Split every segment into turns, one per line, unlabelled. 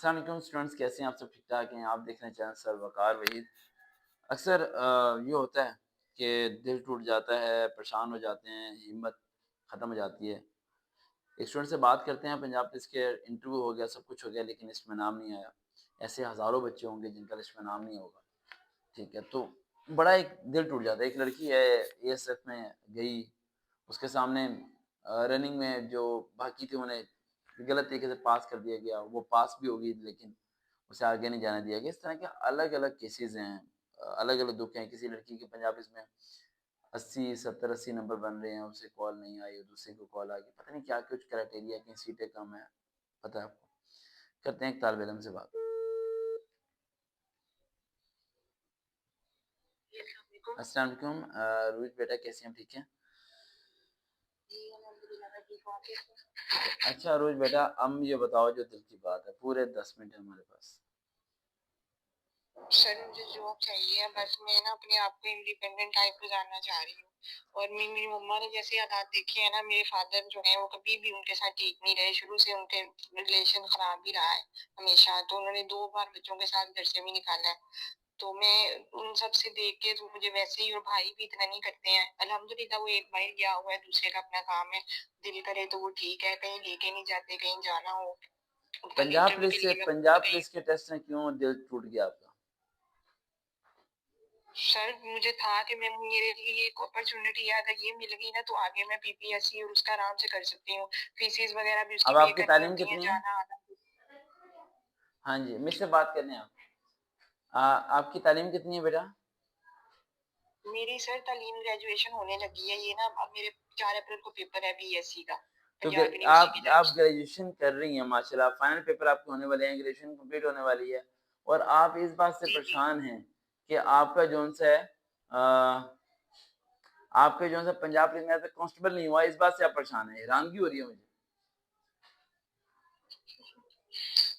अस्सलाम वालेकुम स्टूडेंट्स, कैसे हैं आप? सब ठीक ठाक हैं? आप देख रहे हैं चैनल सर वकार वहीद। अक्सर ये होता है कि दिल टूट जाता है, परेशान हो जाते हैं, हिम्मत ख़त्म हो जाती है। एक स्टूडेंट से बात करते हैं, पंजाब पुलिस के इंटरव्यू हो गया, सब कुछ हो गया, लेकिन लिस्ट में नाम नहीं आया। ऐसे हज़ारों बच्चे होंगे जिनका लिस्ट में नाम नहीं होगा। ठीक है, तो बड़ा एक दिल टूट जाता है। एक लड़की है, एएसएफ में गई, उसके सामने रनिंग में जो बाकी थे उन्हें गलत तरीके से पास कर दिया गया। वो पास भी होगी लेकिन उसे आगे नहीं जाने दिया गया। इस तरह के अलग-अलग केसेज़ हैं, अलग-अलग दुःख हैं। किसी लड़की के पंजाब इसमें 80, 70, 80 नंबर बन रहे हैं, उसे कॉल नहीं आई, दूसरे को कॉल आ गई। पता नहीं क्या कुछ क्राइटेरिया, कहीं सीटें कम है, पता है आपको? करते हैं एक तालिब इल्म से बात। अस्सलाम वालेकुम रोहित बेटा, कैसे हैं? ठीक हैं? अच्छा रोहित बेटा, अब ये बताओ जो दिल की बात है, पूरे 10 मिनट है हमारे पास।
सर मुझे जॉब चाहिए है, बस मैं ना अपने आप को इंडिपेंडेंट टाइप गुजारना चाह रही हूँ। और मेरी मम्मा ने जैसे हालात देखे हैं ना, मेरे फादर जो है वो कभी भी उनके साथ ठीक नहीं रहे, शुरू से उनके रिलेशन खराब ही रहा है हमेशा। तो उन्होंने 2 बार बच्चों के साथ घर से भी निकाला है। तो मैं उन सब से देख के तो मुझे वैसे ही, और भाई भी इतना नहीं करते हैं अल्हम्दुलिल्लाह। वो एक भाई गया हुआ है, दूसरे का अपना काम है, दिल करे तो वो ठीक है, कहीं लेके नहीं जाते, कहीं जाना हो कल इंटरव्यू के लिए मैं
पंजाब
गई।
पुलिस के टेस्ट में क्यों दिल टूट गया आपका?
सर मुझे था कि मैं, मेरे लिए एक अपॉर्चुनिटी है, अगर ये मिल गई ना तो आगे मैं पीपीएससी और उसका आराम से कर सकती हूँ। फीसेस वगैरह भी उसकी
अब
पे
आपकी
करनी
तालीम
होती है,
कितनी है?
जाना आना।
हाँ जी, मुझसे बात करने आप। आपकी तालीम कितनी है बेटा?
मेरी सर तालीम ग्रेजुएशन होने लगी है, ये ना अब मेरे 4 अप्रैल को पेपर है बीएससी का,
तो
पंजाब यूनिवर्सिटी की तरफ
आप
से।
ग्रेजुएशन कर रही हैं माशाल्लाह, फाइनल पेपर आपके होने वाले हैं, ग्रेजुएशन कंप्लीट होने वाली है और आप इस बात से
जी जी।
परेशान हैं कि आपका जोन सा है आपके जो है पंजाब पुलिस में ऐसा कांस्टेबल नहीं हुआ। इस बात से आप परेशान हैं, हैरानगी हो रही है मुझे।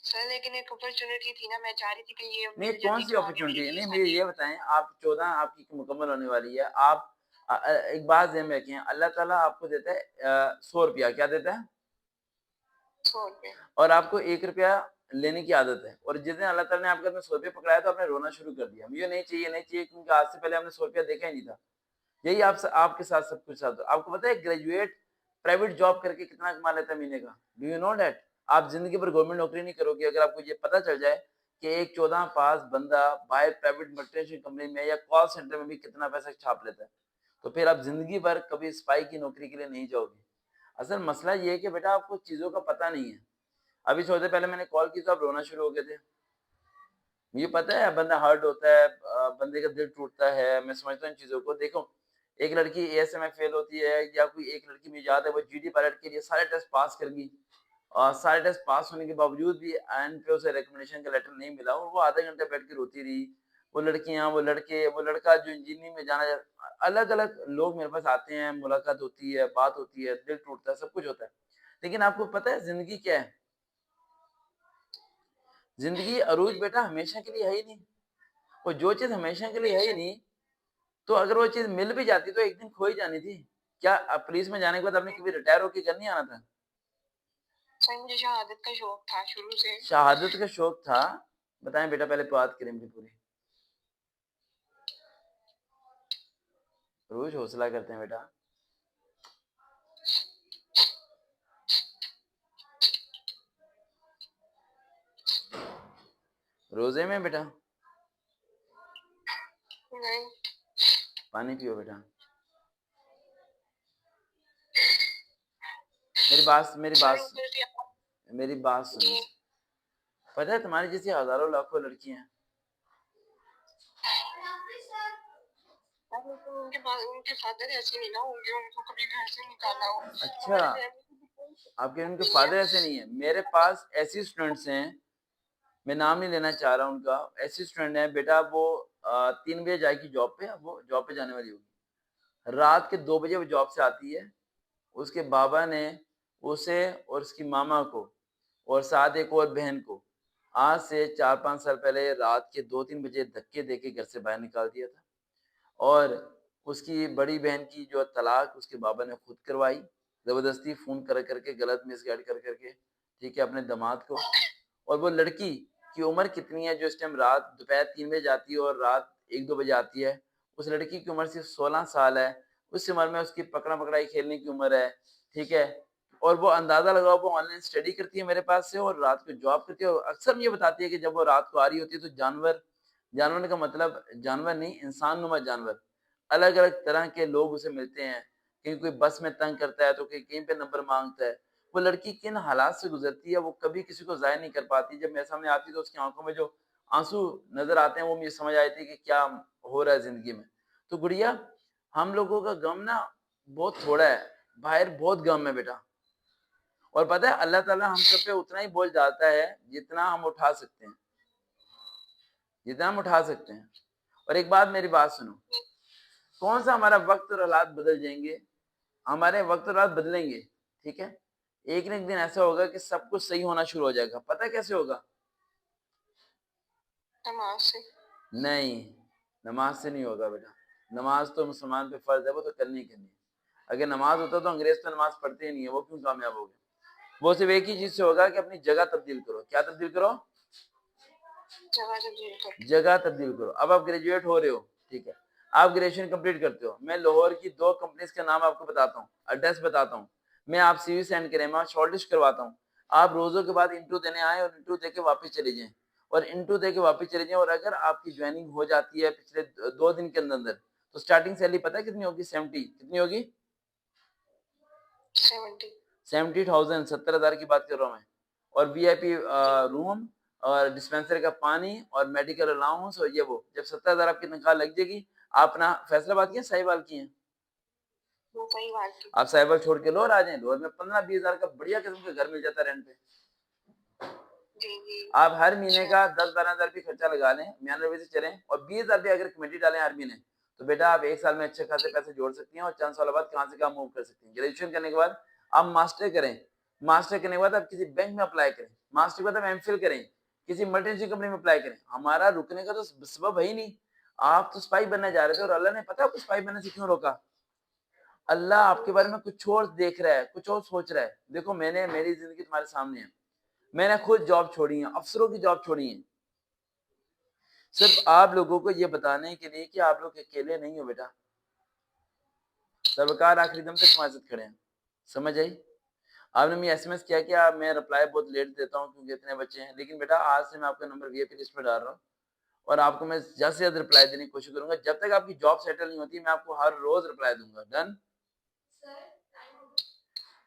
सर लेकिन एक अपॉर्चुनिटी थी ना, मैं चाह रही थी कि ये
नहीं,
मिल
कौन
जाती
सी
तो आगे
अपॉर्चुनिटी है?
मेरी
नहीं, मुझे
सारी।
ये बताएं, आप 14 आपकी मुकम्मल होने वाली है। आप एक बात ध्यान में रखें, अल्लाह ताला आपको देता है 100 रुपया। क्या देता है?
100 रुपए।
और आपको 1 रुपया लेने की आदत है। और जिस दिन अल्लाह ताला ने आपके हाथ में 100 रुपया पकड़ाया तो आपने रोना शुरू कर दिया, मुझे नहीं चाहिए, नहीं चाहिए, क्योंकि आज से पहले हमने 100 रुपया देखा ही नहीं था। यही आपके साथ सब कुछ साथ। आपको पता है ग्रेजुएट प्राइवेट जॉब करके कितना कमा लेता है महीने का? Do you know that? आप जिंदगी भर गवर्नमेंट नौकरी नहीं करोगे अगर आपको ये पता चल जाए कि एक 14 पास बंदा बाहर प्राइवेट मल्टीनेशनल कंपनी में या कॉल सेंटर में भी कितना पैसा छाप लेता है, तो फिर आप जिंदगी भर कभी स्पाई की नौकरी के लिए नहीं जाओगे। असल मसला ये है कि बेटा आपको चीजों का पता नहीं है। अभी थोड़ी देर पहले मैंने कॉल की तो आप रोना शुरू हो गए थे। मुझे पता है बंदा हर्ट होता है, बंदे का दिल टूटता है, मैं समझता हूँ इन चीज़ों को। देखो, एक लड़की एएसए में फेल होती है या कोई एक लड़की, मुझे याद है, वो जीडी पायलट के लिए सारे टेस्ट पास कर गई और सारे टेस्ट पास होने के बावजूद भी एंड पे उसे रिकमेंडेशन का लेटर नहीं मिला और वो आधे घंटे बैठ के रोती रही। वो लड़कियां, वो लड़के, वो लड़का जो इंजीनियरिंग में जाना अलग अलग लोग मेरे पास आते हैं, मुलाकात होती है, बात होती है, दिल टूटता है, सब कुछ होता है। लेकिन आपको पता है जिंदगी क्या है? जिंदगी अरूज बेटा हमेशा के लिए है ही नहीं। और जो चीज हमेशा के लिए है ही
बेशक।
नहीं, तो अगर वो चीज मिल भी जाती तो एक दिन खो ही जानी थी। क्या पुलिस में जाने के बाद आपने कभी रिटायर होके घर नहीं आना था?
सर मुझे शहादत का शौक था शुरू से।
शहादत का शौक था? बताएं बेटा, पहले बात करें मेरी पूरी। रोज हौसला करते हैं बेटा। रोजे में बेटा
नहीं।
पानी पियो बेटा। मेरी
सर
बात
ऊपर से
मेरी बात
जी।
सुनिए। पता है तुम्हारी जैसी हजारों लाखों लड़कियां हैं।
लेकिन उनके फादर ऐसे नहीं ना होंगे, उनको कभी घर से निकाला हो।
अच्छा,
हमारी फैमिली की कोई
आपके उनके
नहीं है।
फादर ऐसे नहीं है? मेरे पास ऐसी स्टूडेंट्स हैं, मैं नाम नहीं लेना चाह रहा उनका। ऐसी स्टूडेंट है बेटा, वो 3 बजे जाएगी जॉब पे, अब वो जॉब पे जाने वाली होगी, रात के 2 बजे वो जॉब से आती है। उसके बाबा ने उसे और उसकी मामा को और साथ एक और बहन को आज से 4-5 साल पहले रात के 2-3 बजे धक्के देके घर से बाहर निकाल दिया था। और उसकी बड़ी बहन की जो तलाक उसके बाबा ने खुद करवाई, जबरदस्ती फोन कर करके, गलत मिसगाइड कर करके, ठीक है, अपने दामाद को। और वो लड़की की उम्र कितनी है जो इस टाइम रात दोपहर 3 बजे जाती है और रात 1-2 बजे आती है? उस लड़की की उम्र सिर्फ 16 साल है। उस उम्र में उसकी पकड़ा-पकड़ाई खेलने की उम्र है, ठीक है? और वो अंदाज़ा लगाओ वो ऑनलाइन स्टडी करती है मेरे पास से और रात को जॉब करती है और अक्सर मुझे बताती है कि जब वो रात को आ रही होती है तो जानवर जानवर का मतलब जानवर नहीं, इंसान-नुमा जानवर, अलग-अलग तरह के लोग उसे मिलते हैं। कहीं कोई बस में तंग करता है, तो कोई कहीं पे नंबर माँगता है। वो लड़की किन हालात से गुज़रती है, वो कभी किसी को ज़ाहिर नहीं कर पाती। जब मेरे सामने आती है, तो उसकी आँखों में जो आँसू नज़र आते हैं, वो मुझे समझ आए थे कि क्या हो रहा है ज़िंदगी में। तो गुड़िया, हम लोगों का गम ना बहुत थोड़ा है, बाहर बहुत गम है बेटा। और पता है अल्लाह ताला हम सब पे उतना ही बोझ डालता है, जितना हम उठा सकते हैं, जितना हम उठा सकते हैं। और एक बात मेरी बात सुनो, कौन सा हमारा वक़्त और हालात बदल जाएँगे? हमारे वक़्त और हालात बदलेंगे, ठीक है? एक ना एक दिन ऐसा होगा कि सब कुछ सही होना शुरू हो जाएगा। पता है कैसे होगा?
नमाज से।
नहीं, नमाज़ से नहीं होगा बेटा। नमाज़ तो मुसलमान पे फ़र्ज़ है, वो तो करनी ही करनी है। अगर नमाज़ होता तो अंग्रेज़ तो नमाज़ पढ़ते ही नहीं है, वो क्यों कामयाब हो गए? वो सिर्फ़ एक ही चीज़ से होगा कि अपनी जगह तब्दील करो। क्या तब्दील करो?
जगह तब्दील कर।
जगह तब्दील करो। अब आप ग्रेजुएट हो रहे हो, ठीक है? आप ग्रेजुएशन कंप्लीट करते हो। मैं लाहौर की 2 कंपनीज़ का नाम आपको बताता हूँ, एड्रेस बताता हूँ। मैं आप सीवी सेंड करें, मैं शॉर्टलिस्ट करवाता हूँ। आप रोज़ों के बाद इंटरव्यू देने आएँ और इंटरव्यू देके वापस चले जाएँ और इंटरव्यू देके वापस चले जाएँ और अगर आपकी जॉइनिंग हो जाती है पिछले 2 दिन के अंदर-अंदर, तो स्टार्टिंग सैलरी पता है कितनी होगी? 70 कितनी होगी?
70।
70,000 70,000 की बात कर रहा हूँ मैं। और वीआईपी
जी।
रूम और डिस्पेंसरी का पानी और मेडिकल अलाउंस और ये वो। जब 70,000 आपकी तनख्वाह लग जाएगी, आप ना फैसलाबाद की हैं, साहिवाल की हैं?
वो सही बात की।
आप साहिवाल छोड़ के लाहौर आ जाएँ, लाहौर में 15-20 हज़ार का बढ़िया किस्म का घर मिल जाता है रेंट पे।
जी, जी।
आप हर महीने
अच्छा।
का 10-12 हज़ार भी खर्चा लगा लें, म्यानवे से चलें और 20 हज़ार भी अगर कमेटी डालें हर महीने, तो बेटा आप 1 साल में अच्छे खासे
जी।
पैसे जोड़ सकती हैं और चंद सालों बाद कहाँ से कहाँ मूव कर सकती हैं। ग्रेजुएशन करने के बाद आप मास्टर करें, मास्टर करने के बाद आप किसी बैंक में अप्लाई करें, मास्टर के बाद आप एमफिल करें, किसी मल्टीनेशनल कंपनी में अप्लाई करें। हमारा रुकने का तो सबब है ही नहीं। आप तो सिपाही बनने जा रहे थे और अल्लाह ने पता है आपको सिपाही बनने से क्यों रोका? अल्लाह आपके बारे में कुछ और देख रहा है, कुछ और सोच रहा है। देखो मैंने मेरी ज़िंदगी तुम्हारे सामने है। मैंने खुद जॉब छोड़ी है, अफ़सरों की जॉब छोड़ी है। सिर्फ आप लोगों को ये बताने के लिए कि आप लोग अकेले नहीं हो बेटा। सरकार आखिरी दम तक तुम्हारे साथ खड़े हैं। समझ आई? आपने मुझे एसएमएस किया कि आप मैं रिप्लाई बहुत लेट देता हूँ क्योंकि इतने बच्चे हैं। लेकिन बेटा आज से मैं आपका नंबर वीआईपी लिस्ट पे डाल रहा हूँ और आपको मैं ज़्यादा से ज़्यादा रिप्लाई देने की कोशिश करूँगा। जब तक आपकी जॉब सेटल नहीं होती मैं आपको हर रोज़ रिप्लाई दूँगा। डन?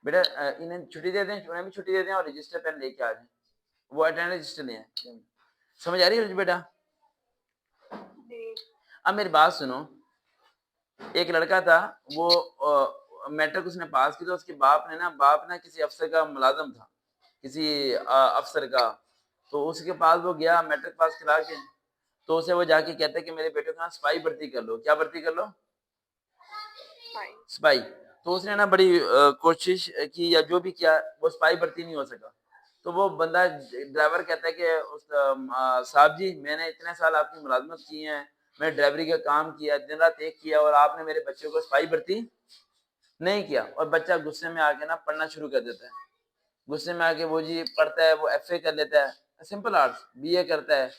बेटा इन्हें छुट्टी दे दें, उन्हें भी छुट्टी दे दें और रजिस्टर पेन लेके आ जाएँ। वो अटेंडेंस रजिस्टर ले आएँ। समझ आ रही है बेटा?
जी।
अब मेरी बात सुनो। एक लड़का था वो मैट्रिक उसने पास की तो उसके बाप ना किसी अफसर का मुलाजिम था, किसी अफसर का। तो उसके पास वो गया मैट्रिक पास करा के, तो उसे वो जाके कहता है कि मेरे बेटे को ना सिपाही भर्ती कर लो। क्या भर्ती कर लो?
फाइन।
सिपाही। तो उसने ना बड़ी कोशिश की या जो भी किया, वो सिपाही भर्ती नहीं हो सका। तो वो बंदा ड्राइवर कहता है कि साहब जी मैंने इतने साल आपकी मुलाजमत की है, मैंने ड्राइवरी का काम किया, दिन रात एक किया और आपने मेरे बच्चे को सिपाही भर्ती नहीं किया। और बच्चा गुस्से में आके ना पढ़ना शुरू कर देता है। गुस्से में आके वो जी पढ़ता है, वो एफए कर लेता है, सिंपल आर्ट्स, बीए करता है।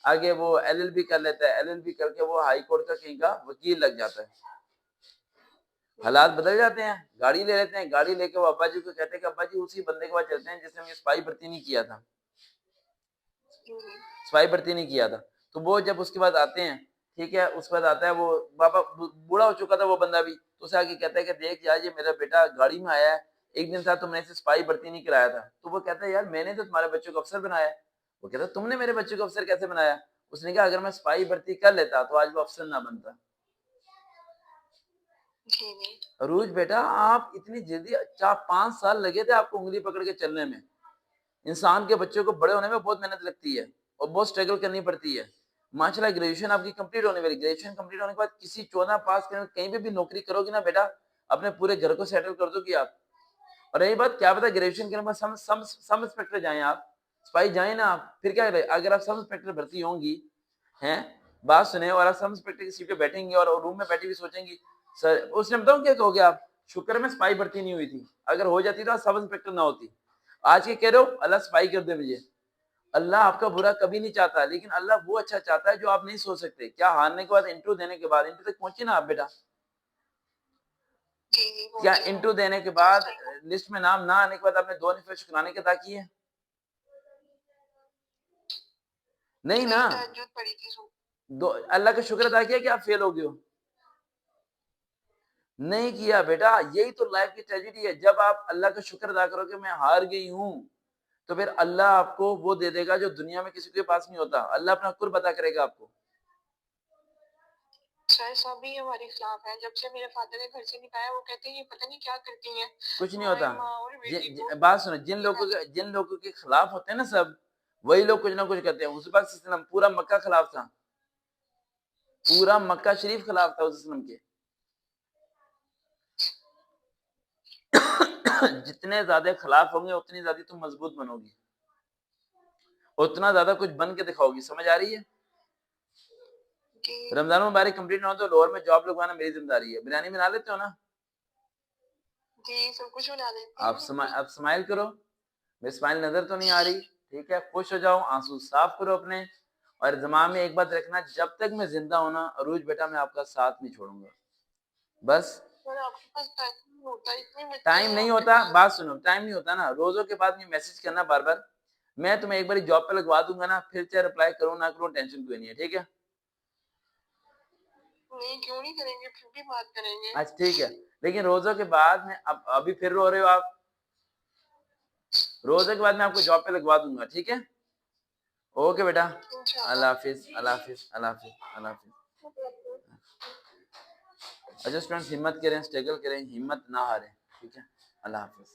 आगे वो एलएलबी कर लेता है, एलएलबी करके वो हाई कोर्ट का कहीं का वकील लग जाता है। हालात बदल जाते हैं, गाड़ी ले लेते हैं, गाड़ी लेके वो अब्बा जी को कहते हैं कि अब्बा जी उसी बंदे के पास चलते हैं जिसने मुझे सिपाही भर्ती नहीं किया था। सिपाही भर्ती नहीं किया था। तो वो जब उसके बाद आते हैं, ठीक है, उसके बाद आता है वो बाबा बूढ़ा हो चुका था वो बंदा भी, तो उसे आके कहता है कि देख यार ये मेरा बेटा गाड़ी में आया है, एक दिन था तुमने इसे सिपाही भर्ती नहीं कराया था। तो वो कहता है यार मैंने तो तुम्हारे बच्चे को अफसर बनाया है। वो कहता है तुमने मेरे बच्चे को अफसर कैसे बनाया? उसने कहा अगर मैं सिपाही भर्ती कर लेता तो आज वो अफसर ना बनता।
जी, जी।
अरूज बेटा आप इतनी जल्दी 4-5 साल लगे थे आपको उंगली पकड़ के चलने में। इंसान के बच्चे को बड़े होने में बहुत मेहनत लगती है और बहुत स्ट्रगल करनी पड़ती है। माशाल्लाह ग्रेजुएशन आपकी कंप्लीट होने वाली, ग्रेजुएशन कंप्लीट होने के बाद किसी 14 पास करने कहीं पे भी नौकरी करोगी ना बेटा, अपने पूरे घर को सेटल कर दोगी आप। और रही बात क्या पता ग्रेजुएशन करने के बाद सब इंस्पेक्टर जाएं आप, सिपाही जाएं ना आप, फिर क्या करें? अगर आप सब इंस्पेक्टर भर्ती होंगी, हैं, बात सुने, और आप सब इंस्पेक्टर की सीट पे बैठेंगी और रूम में बैठी हुई सोचेंगी सर, उसने बताऊं क्या कहोगे आप? शुक्र में सिपाही भर्ती नहीं हुई थी, अगर हो जाती तो आज सब इंस्पेक्टर ना होती। आज के कह रहे हो अल्लाह सिपाही कर दे मुझे, अल्लाह आपका बुरा कभी नहीं चाहता, लेकिन अल्लाह वो अच्छा चाहता है जो आप नहीं सोच सकते। क्या हारने के बाद इंटरव्यू देने के बाद, इंटरव्यू तक पहुंचे ना आप बेटा?
जी, जी,
क्या
पहुँची हूँ।
इंटरव्यू देने के
फर्स्ट
बाद
टाइम
लिस्ट में नाम ना आने के बाद आपने 2 दफे शुक्राने की अदा किए? नहीं ना।
नहीं, तहज्जुद पढ़ी थी
दो अल्लाह का शुक्र अदा किया कि आप फेल हो गए हो? नहीं किया बेटा। यही तो लाइफ की ट्रेजेडी है। जब आप अल्लाह का शुक्र अदा करोगे मैं हार गई हूँ, तो फिर अल्लाह आपको वो दे देगा जो दुनिया में किसी के पास नहीं होता। अल्लाह अपना कुर्ब अता करेगा आपको।
सर, सभी हमारे खिलाफ हैं। जब से मेरे फादर ने घर से निकाला, वो कहते हैं ये पता नहीं क्या करती हैं,
कुछ नहीं
हमारी
होता।
माँ और बेटी को
बात सुनो,
निकाल।
जिन लोगों के खिलाफ होते हैं ना सब, वही लोग कुछ ना कुछ करते हैं। उस वक्त पूरा मक्का खिलाफ था, पूरा मक्का शरीफ खिलाफ था उस के। जितने ज्यादा खिलाफ होंगे उतनी ज्यादा तुम मजबूत बनोगी, उतना ज्यादा कुछ बन के दिखाओगी। समझ आ रही है?
जी,
रमजान मुबारक कंप्लीट ना हो तो लोअर में जॉब लगवाना मेरी जिम्मेदारी है। बिरयानी बना लेते हो ना?
जी, सब कुछ बना लेती हूँ।
आप स्माइल करो। मेरी स्माइल नजर तो नहीं आ रही? ठीक है, खुश हो जाओ, आंसू साफ करो अपने। और दिमाग में एक बात रखना, जब तक मैं जिंदा हूं ना अरूज बेटा, मैं आपका साथ नहीं छोड़ूंगा। बस।
सर, आपके पास टाइम नहीं होता, इतने बच्चे
टाइम
हैं
नहीं
आपके
होता,
पास।
बात सुनो, टाइम नहीं होता ना, रोजों के बाद में मैसेज करना बार बार। मैं तुम्हें एक बार जॉब पे लगवा दूंगा ना, फिर चाहे रिप्लाई करो ना करो, टेंशन कोई नहीं है। ठीक है?
नहीं, क्यों नहीं करेंगे, फिर भी बात करेंगे।
अच्छा ठीक है, लेकिन रोजों के बाद में, अब अभी फिर रो रहे हो आप। रोजों के बाद मैं आपको जॉब पे लगवा दूंगा। ठीक है? ओके बेटा।
इंशाल्लाह।
अल्लाह हाफिज, अल्लाह हाफिज, अल्लाह हाफिज, अल्लाह हाफिज। अच्छा स्टूडेंट्स, हिम्मत करें, स्ट्रगल करें, हिम्मत ना हारें। ठीक है? अल्लाह हाफिज।